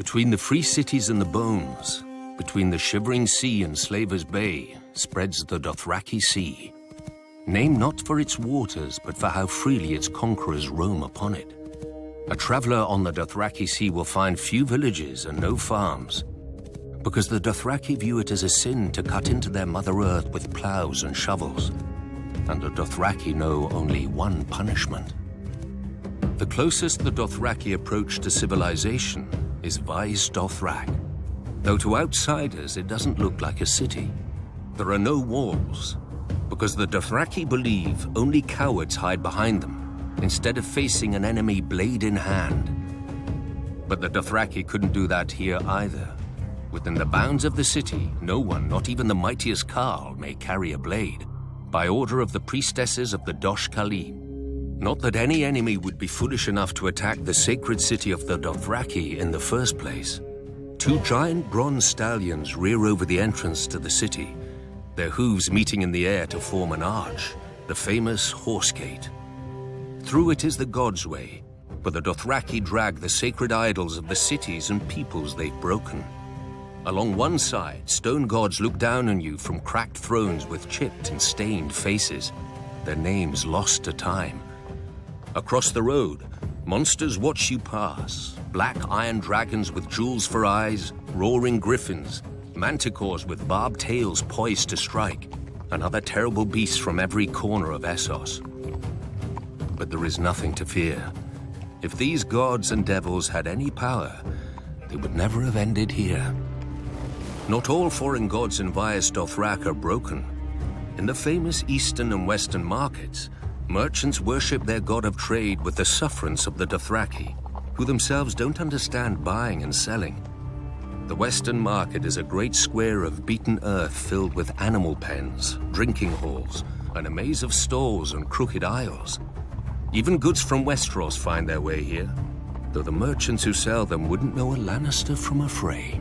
Between the free cities and the bones, between the shivering sea and Slaver's Bay, spreads the Dothraki Sea. Named not for its waters, but for how freely its conquerors roam upon it. A traveler on the Dothraki Sea will find few villages and no farms, because the Dothraki view it as a sin to cut into their Mother Earth with plows and shovels, and the Dothraki know only one punishment. The closest the Dothraki approach to civilization is Vaes Dothrak, though to outsiders it doesn't look like a city. There are no walls, because the Dothraki believe only cowards hide behind them, instead of facing an enemy blade in hand. But the Dothraki couldn't do that here either. Within the bounds of the city, no one, not even the mightiest Khal, may carry a blade, by order of the priestesses of the Dosh-Khaleen. Not that any enemy would be foolish enough to attack the sacred city of the Dothraki in the first place. Two giant bronze stallions rear over the entrance to the city, their hooves meeting in the air to form an arch, the famous Horse Gate. Through it is the God's Way, where the Dothraki drag the sacred idols of the cities and peoples they've broken. Along one side, stone gods look down on you from cracked thrones with chipped and stained faces, their names lost to time. Across the road, monsters watch you pass, black iron dragons with jewels for eyes, roaring griffins, manticores with barbed tails poised to strike, and other terrible beasts from every corner of Essos. But there is nothing to fear. If these gods and devils had any power, they would never have ended here. Not all foreign gods in Vaes Dothrak are broken. In the famous eastern and western markets, merchants worship their god of trade with the sufferance of the Dothraki, who themselves don't understand buying and selling. The western market is a great square of beaten earth filled with animal pens, drinking halls, and a maze of stalls and crooked aisles. Even goods from Westeros find their way here, though the merchants who sell them wouldn't know a Lannister from a Frey.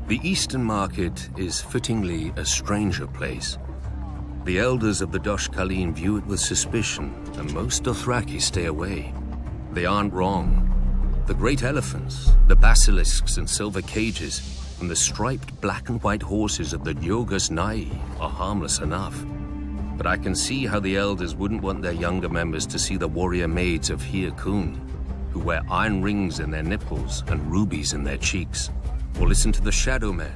The eastern market is fittingly a stranger place. The elders of the Dosh-Khaleen view it with suspicion, and most Dothraki stay away. They aren't wrong. The great elephants, the basilisks in silver cages, and the striped black and white horses of the Diogus Nai are harmless enough. But I can see how the elders wouldn't want their younger members to see the warrior maids of Hir Kun, who wear iron rings in their nipples and rubies in their cheeks, or listen to the shadow men,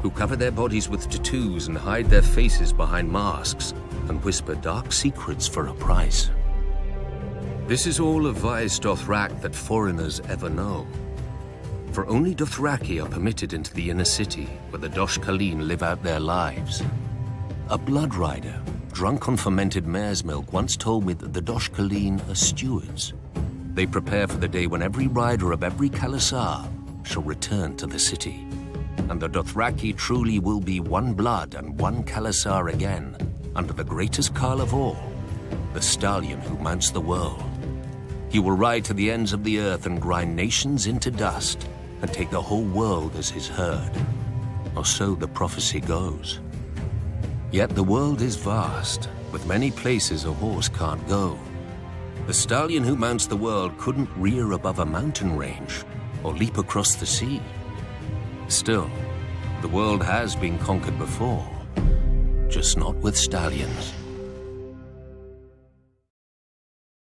who cover their bodies with tattoos and hide their faces behind masks and whisper dark secrets for a price. This is all of Vaes Dothrak that foreigners ever know. For only Dothraki are permitted into the inner city, where the Dosh-Khaleen live out their lives. A blood rider, drunk on fermented mare's milk, once told me that the Dosh-Khaleen are stewards. They prepare for the day when every rider of every Khalasar shall return to the city, and the Dothraki truly will be one blood and one Khalasar again, under the greatest Khal of all, the stallion who mounts the world. He will ride to the ends of the earth and grind nations into dust, and take the whole world as his herd. Or so the prophecy goes. Yet the world is vast, with many places a horse can't go. The stallion who mounts the world couldn't rear above a mountain range, or leap across the sea. Still, the world has been conquered before, just not with stallions.